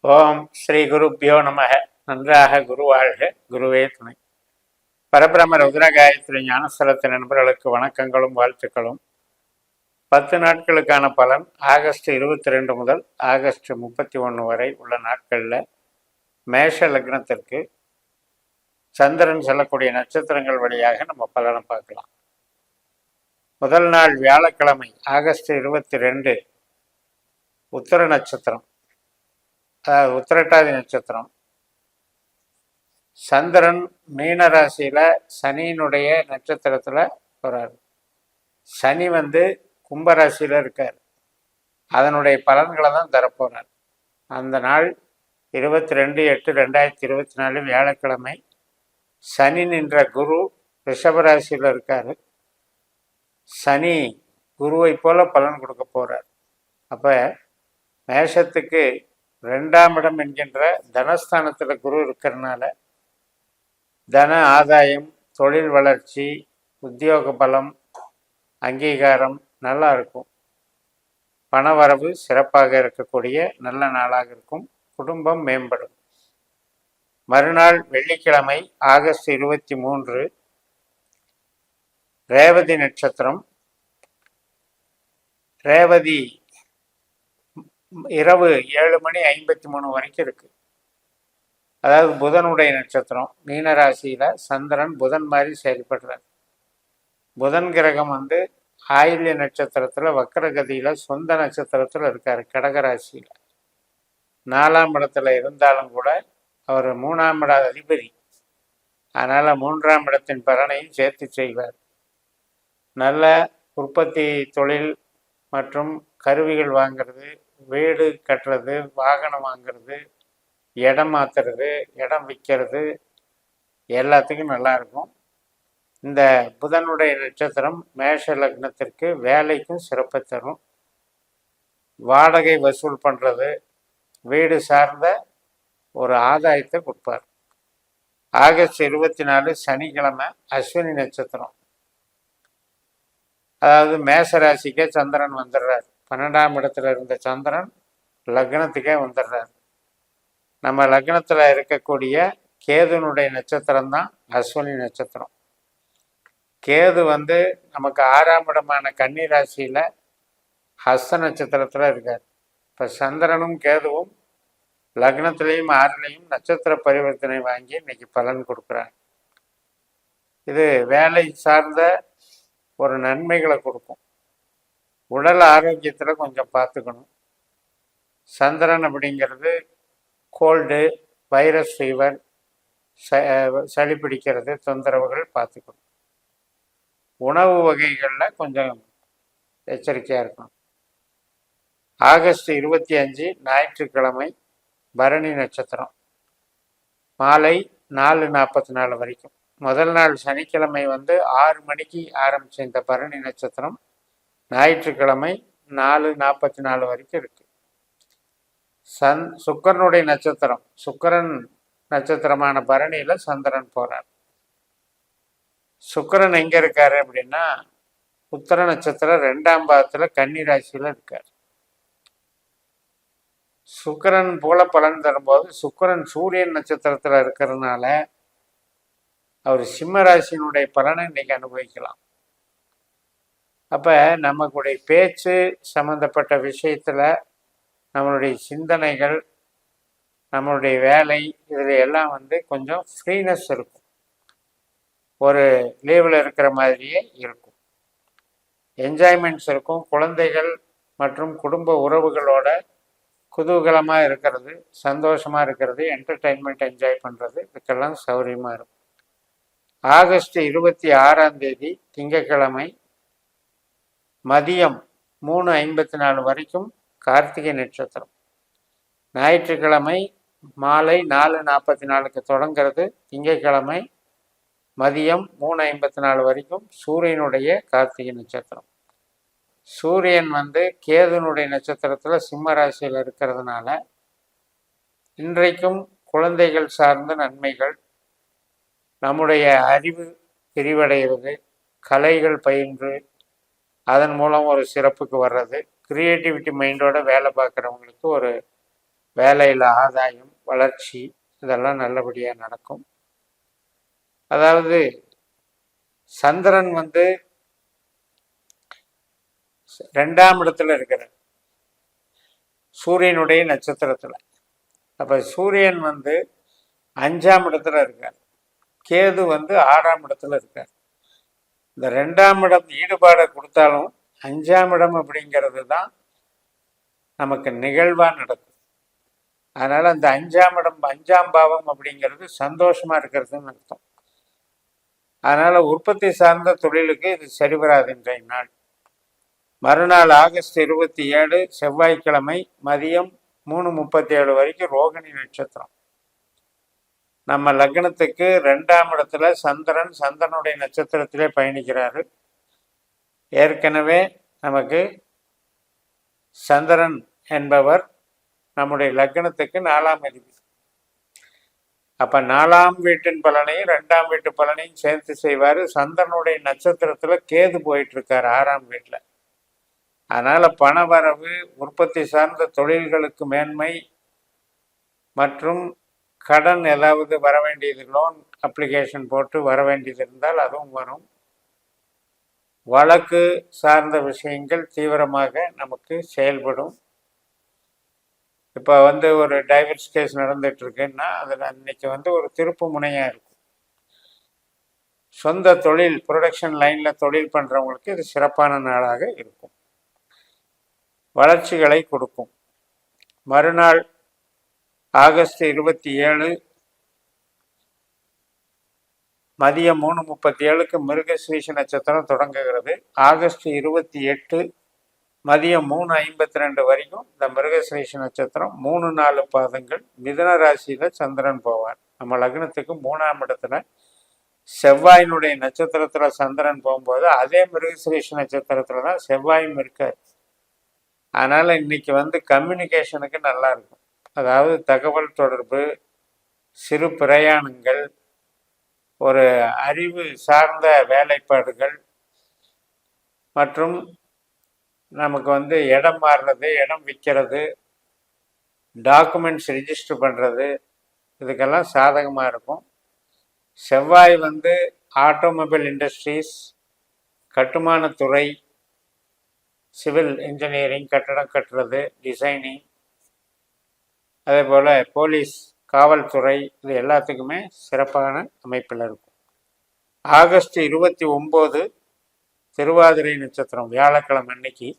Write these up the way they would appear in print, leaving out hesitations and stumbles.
ஓம் ஸ்ரீ குருப்பியோ நமக. நன்றாக குருவாழ்க, குருவே துணை. பரபிரம ருத்ர காயத்ரி ஞானஸ்தலத்து நண்பர்களுக்கு வணக்கங்களும் வாழ்த்துக்களும். 10 நாட்களுக்கான பலன் ஆகஸ்ட் 22 முதல் ஆகஸ்ட் 31 வரை உள்ள நாட்களில் மேஷ லக்னத்திற்கு சந்திரன் செல்லக்கூடிய நட்சத்திரங்கள் வழியாக நம்ம பலனை பார்க்கலாம். முதல் நாள் வியாழக்கிழமை ஆகஸ்ட் 22 உத்தர நட்சத்திரம், உத்திரட்டாதி நட்சத்திரம். சந்திரன் மீன ராசியில சனியினுடைய நட்சத்திரத்துல போறாரு. சனி கும்பராசியில இருக்கார். அதனுடைய பலன்களை தான் தரப்போறார். அந்த நாள் 22/8/2024 வியாழக்கிழமை. சனி நின்ற குரு ரிஷபராசியில் இருக்காரு. சனி குருவை போல பலன் கொடுக்க போறார். அப்ப மேஷத்துக்கு 2ஆம் இடம் என்கின்ற தனஸ்தானத்துல குரு இருக்கிறதுனால தன ஆதாயம், தொழில் வளர்ச்சி, உத்தியோக பலம், அங்கீகாரம் நல்லா இருக்கும். பணவரவு சிறப்பாக இருக்கக்கூடிய நல்ல நாளாக இருக்கும். குடும்பம் மேம்படும். மறுநாள் வெள்ளிக்கிழமை ஆகஸ்ட் 23 ரேவதி நட்சத்திரம். ரேவதி இரவு 7:53 வரைக்கும் இருக்கு. அதாவது புதனுடைய நட்சத்திரம். மீனராசியில சந்திரன் புதன் மாதிரி செயல்படுறார். புதன் கிரகம் ஆயில்ய நட்சத்திரத்துல வக்கரகதியில சொந்த நட்சத்திரத்துல இருக்காரு. கடகராசியில 4ஆம் இடத்துல இருந்தாலும் கூட அவர் 3ஆம் இட அதிபதி. அதனால 3ஆம் இடத்தின் பலனையும் சேர்த்து செய்வார். நல்ல உற்பத்தி தொழில் மற்றும் கருவிகள் வாங்கிறது, வீடு கட்டுறது, வாகனம் வாங்கிறது, இடம் மாத்துறது, இடம் விற்கிறது, எல்லாத்துக்கும் நல்லா இருக்கும். இந்த புதனுடைய நட்சத்திரம் மேஷ லக்னத்திற்கு வேலைக்கும் சிறப்பு தரும். வாடகை வசூல் பண்றது, வீடு சார்ந்த ஒரு ஆதாயத்தை கொடுப்பார். ஆகஸ்ட் 24 சனிக்கிழமை அஸ்வினி நட்சத்திரம். அதாவது மேஷ ராசிக்கே சந்திரன் வந்துடுறார். 12ஆம் இடத்துல இருந்த சந்திரன் லக்னத்துக்கே வந்துடுறார். நம்ம லக்னத்துல இருக்கக்கூடிய கேதுனுடைய நட்சத்திரம் தான் அஸ்வினி நட்சத்திரம். கேது நமக்கு 6ஆம் இடமான கன்னி ராசியில ஹஸ்த நட்சத்திரத்துல இருக்கார். இப்ப சந்திரனும் கேதுவும் லக்னத்திலையும் 6லையும் நட்சத்திர பரிவர்த்தனை வாங்கி இன்னைக்கு பலன் கொடுக்குறாங்க. இது வேலை சார்ந்த ஒரு நன்மைகளை கொடுக்கும். உடல் ஆரோக்கியத்துல கொஞ்சம் பார்த்துக்கணும். சந்திரன் அப்படிங்கிறது கோல்டு, வைரஸ் ஃபீவர், சளி பிடிக்கிறது, தொந்தரவுகள் பார்த்துக்கணும். உணவு வகைகளில் கொஞ்சம் எச்சரிக்கையாக இருக்கணும். ஆகஸ்ட் 25 ஞாயிற்றுக்கிழமை பரணி நட்சத்திரம். மாலை 4:44 வரைக்கும். முதல் நாள் சனிக்கிழமை 6 மணிக்கு ஆரம்பிச்ச இந்த பரணி நட்சத்திரம் ஞாயிற்றுக்கிழமை 4:44 வரைக்கும் இருக்கு. சுக்கரனுடைய நட்சத்திரம். சுக்கரன் நட்சத்திரமான பரணியில சந்திரன் போறார். சுக்கரன் எங்க இருக்காரு அப்படின்னா உத்தர நட்சத்திரம் 2ஆம் பாதத்துல கன்னி ராசியில இருக்கார். சுக்கரன் போல பலன் தரும்போது சுக்கரன் சூரியன் நட்சத்திரத்துல இருக்கிறதுனால அவர் சிம்ம ராசியினுடைய பலனை இன்னைக்கு அனுபவிக்கலாம். அப்ப நமக்குடைய பேச்சு சம்பந்தப்பட்ட விஷயத்துல நம்மளுடைய சிந்தனைகள், நம்மளுடைய வேலை, இதில் எல்லாம் கொஞ்சம் ஃப்ரீனஸ் இருக்கும். ஒரு லீவில் இருக்கிற மாதிரியே இருக்கும். என்ஜாய்மெண்ட்ஸ் இருக்கும். குழந்தைகள் மற்றும் குடும்ப உறவுகளோட குதூகலமாக இருக்கிறது, சந்தோஷமாக இருக்கிறது, என்டர்டெயின்மெண்ட் என்ஜாய் பண்ணுறது, இதுக்கெல்லாம் சௌகரியமாக இருக்கும். ஆகஸ்ட் 26ஆம் தேதி திங்கட்கிழமை மதியம் 3:54 வரைக்கும் கார்த்திகை நட்சத்திரம். ஞாயிற்றுக்கிழமை மாலை 4:44 தொடங்கிறது. திங்கட்கிழமை மதியம் 3:54 வரைக்கும் சூரியனுடைய கார்த்திகை நட்சத்திரம். சூரியன் கேதுனுடைய நட்சத்திரத்துல சிம்ம ராசியில் இருக்கிறதுனால இன்றைக்கும் குழந்தைகள் சார்ந்த நன்மைகள், நம்முடைய அறிவு விரிவடைகிறது, கலைகள் பயின்று அதன் மூலம் ஒரு சிறப்புக்கு வர்றது, கிரியேட்டிவிட்டி மைண்டோட வேலை பார்க்குறவங்களுக்கு ஒரு வேலையில் ஆதாயம், வளர்ச்சி இதெல்லாம் நல்லபடியாக நடக்கும். அதாவது சந்திரன் வந்து 2ஆம் இடத்துல இருக்கிறார் சூரியனுடைய நட்சத்திரத்துல. அப்ப சூரியன் வந்து 5ஆம் இடத்துல இருக்கார், கேது வந்து 6ஆம் இடத்துல இருக்கார். இந்த 2ஆம் இடம் ஈடுபாடை கொடுத்தாலும் 5ஆம் இடம் அப்படிங்கிறது தான் நமக்கு நிகழ்வா நடக்கும். அதனால அந்த 5ஆம் இடம் 5ஆம் பாவம் அப்படிங்கிறது சந்தோஷமா இருக்கிறதுன்னு அர்த்தம். அதனால உற்பத்தி சார்ந்த தொழிலுக்கு இது சரிவராது இன்றைய நாள். மறுநாள் ஆகஸ்ட் 27 செவ்வாய்க்கிழமை மதியம் 3:37 வரைக்கும் ரோகிணி நட்சத்திரம். நம்ம லக்னத்துக்கு 2ஆம் இடத்துல சந்திரன் சந்திரனுடைய நட்சத்திரத்திலே பயணிக்கிறாரு. ஏற்கனவே நமக்கு சந்திரன் என்பவர் நம்முடைய லக்னத்துக்கு 4ஆம் அதிபதி. அப்ப 4ஆம் வீட்டின் பலனையும் 2ஆம் வீட்டு பலனையும் சேர்த்து செய்வாரு. சந்திரனுடைய நட்சத்திரத்துல கேது போயிட்டு இருக்காரு 6ஆம் வீட்டுல. அதனால பணவரவு, உற்பத்தி சார்ந்த தொழில்களுக்கு மேன்மை மற்றும் கடன் ஏதாவது வர வேண்டியது, லோன் அப்ளிகேஷன் போட்டு வர வேண்டியது இருந்தால் அதுவும் வரும். வழக்கு சார்ந்த விஷயங்கள் தீவிரமாக நமக்கு செயல்படும். இப்போ வந்து ஒரு டைவர்ஸ் கேஸ் நடந்துட்டு இருக்குன்னா அதில் அன்னைக்கு வந்து ஒரு திருப்பு முனையா இருக்கும். சொந்த தொழில் ப்ரொடக்ஷன் லைன்ல தொழில் பண்றவங்களுக்கு இது சிறப்பான நாளாக இருக்கும், வளர்ச்சிகளை கொடுக்கும். மறுநாள் ஆகஸ்ட் 27 மதியம் 3:37க்கு மிருகஸ்ரீஷ நட்சத்திரம் தொடங்குகிறது. ஆகஸ்ட் 28 மதியம் 3:52 வரைக்கும் இந்த மிருகஸ்ரீஷ நட்சத்திரம் 3-4 பாதங்கள் மிதுன ராசியில சந்திரன் போவார். நம்ம லக்னத்துக்கு 3ஆம் இடத்துல செவ்வாயினுடைய நட்சத்திரத்துல சந்திரன் போகும்போது அதே மிருகஸ்ரீஷ நட்சத்திரத்துல தான் செவ்வாயும் இருக்காரு. அதனால இன்னைக்கு வந்து கம்யூனிகேஷனுக்கு நல்லா இருக்கும். அதாவது தகவல் தொடர்பு, சிறு பிரயாணங்கள், ஒரு அறிவு சார்ந்த வேலைப்பாடுகள் மற்றும் நமக்கு வந்து இடம் மாறுறது, இடம் விற்கிறது, டாக்குமெண்ட்ஸ் ரிஜிஸ்டர் பண்ணுறது, இதுக்கெல்லாம் சாதகமாக இருக்கும். செவ்வாய் வந்து ஆட்டோமொபைல் இண்டஸ்ட்ரீஸ், கட்டுமானத்துறை, சிவில் இன்ஜினியரிங், கட்டடம் கட்டுறது, டிசைனிங், அதே போல் போலீஸ், காவல்துறை, இது எல்லாத்துக்குமே சிறப்பான அமைப்பில் இருக்கும். ஆகஸ்ட் 29 திருவாதிரை நட்சத்திரம் வியாழக்கிழமை அன்னைக்கு.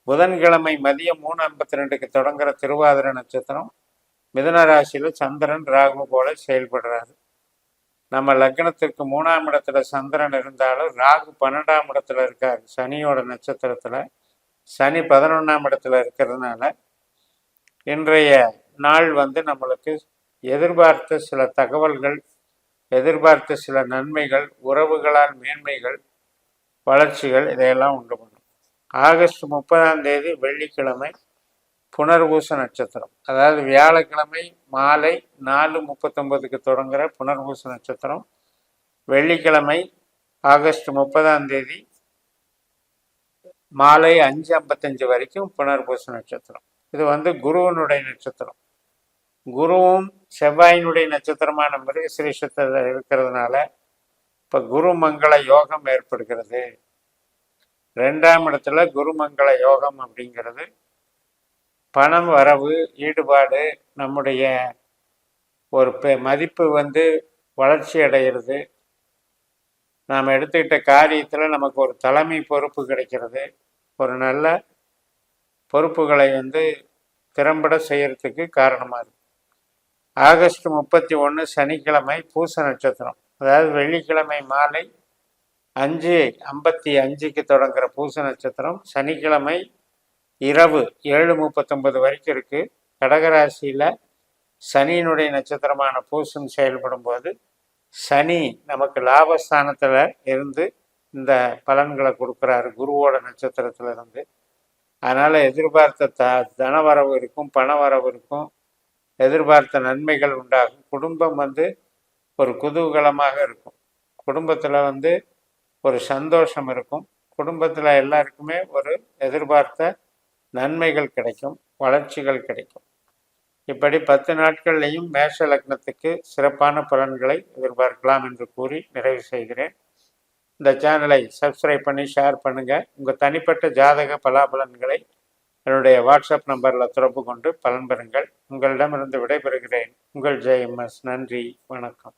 புதன்கிழமை மதியம் 3:52க்கு தொடங்குற திருவாதிரை நட்சத்திரம் மிதுன ராசியில் சந்திரன் ராகு போல செயல்படுறாரு. நம்ம லக்னத்துக்கு 3ஆம் இடத்துல சந்திரன் இருந்தாலும் ராகு 12ஆம் இடத்துல இருக்காரு சனியோட நட்சத்திரத்துல. சனி 11ஆம் இடத்துல இருக்கிறதுனால இன்றைய நாள் வந்து நம்மளுக்கு எதிர்பார்த்த சில தகவல்கள், எதிர்பார்த்த சில நன்மைகள், உறவுகளால் மேன்மைகள், வளர்ச்சிகள் இதையெல்லாம் உண்டு பண்ணும். ஆகஸ்ட் 30ஆம் தேதி வெள்ளிக்கிழமை புனர்பூச நட்சத்திரம். அதாவது வியாழக்கிழமை மாலை 4:39க்கு தொடங்குற புனர்பூச நட்சத்திரம். வெள்ளிக்கிழமை ஆகஸ்ட் 30ஆம் தேதி மாலை 5:55 வரைக்கும் புனர்பூச நட்சத்திரம். இது வந்து குருவனுடைய நட்சத்திரம். குருவும் செவ்வாயினுடைய நட்சத்திரமான மிருகசிரீஷத்தில் இருக்கிறதுனால இப்போ குருமங்கள யோகம் ஏற்படுகிறது. 2ஆம் இடத்துல குருமங்கள யோகம் அப்படிங்கிறது பணம் வரவு, ஈடுபாடு, நம்முடைய ஒரு மதிப்பு வந்து வளர்ச்சி அடைகிறது. நாம் எடுத்துக்கிட்ட காரியத்தில் நமக்கு ஒரு தலைமை பொறுப்பு கிடைக்கிறது. ஒரு நல்ல பொறுப்புகளை வந்து திறம்பட செய்யறதுக்கு காரணமாக இருக்கு. ஆகஸ்ட் 31 சனிக்கிழமை பூச நட்சத்திரம். அதாவது வெள்ளிக்கிழமை மாலை 5:55க்கு தொடங்குற பூச நட்சத்திரம் சனிக்கிழமை இரவு 7:39 வரைக்கும் இருக்கு. கடகராசியில சனியினுடைய நட்சத்திரமான பூசம் செயல்படும் போது சனி நமக்கு லாபஸ்தானத்துல இருந்து இந்த பலன்களை கொடுக்குறாரு குருவோட நட்சத்திரத்துல இருந்து. அதனால எதிர்பார்த்த தனவரவு இருக்கும், பண வரவு இருக்கும், எதிர்பார்த்த நன்மைகள் உண்டாகும். குடும்பம் வந்து ஒரு குதூகலமாக இருக்கும். குடும்பத்தில் வந்து ஒரு சந்தோஷம் இருக்கும். குடும்பத்தில் எல்லாருக்குமே ஒரு எதிர்பார்த்த நன்மைகள் கிடைக்கும், வளர்ச்சிகள் கிடைக்கும். இப்படி 10 நாட்கள்லையும் மேஷ லக்னத்துக்கு சிறப்பான பலன்களை எதிர்பார்க்கலாம் என்று கூறி நிறைவு செய்கிறேன். இந்த சேனலை சப்ஸ்கிரைப் பண்ணி ஷேர் பண்ணுங்கள். உங்கள் தனிப்பட்ட ஜாதக பலாபலன்களை என்னுடைய வாட்ஸ்அப் நம்பரில் தொடர்பு கொண்டு பலன் பெறுங்கள். உங்களிடமிருந்து விடைபெறுகிறேன். உங்கள் ஜெயம்எஸ். நன்றி, வணக்கம்.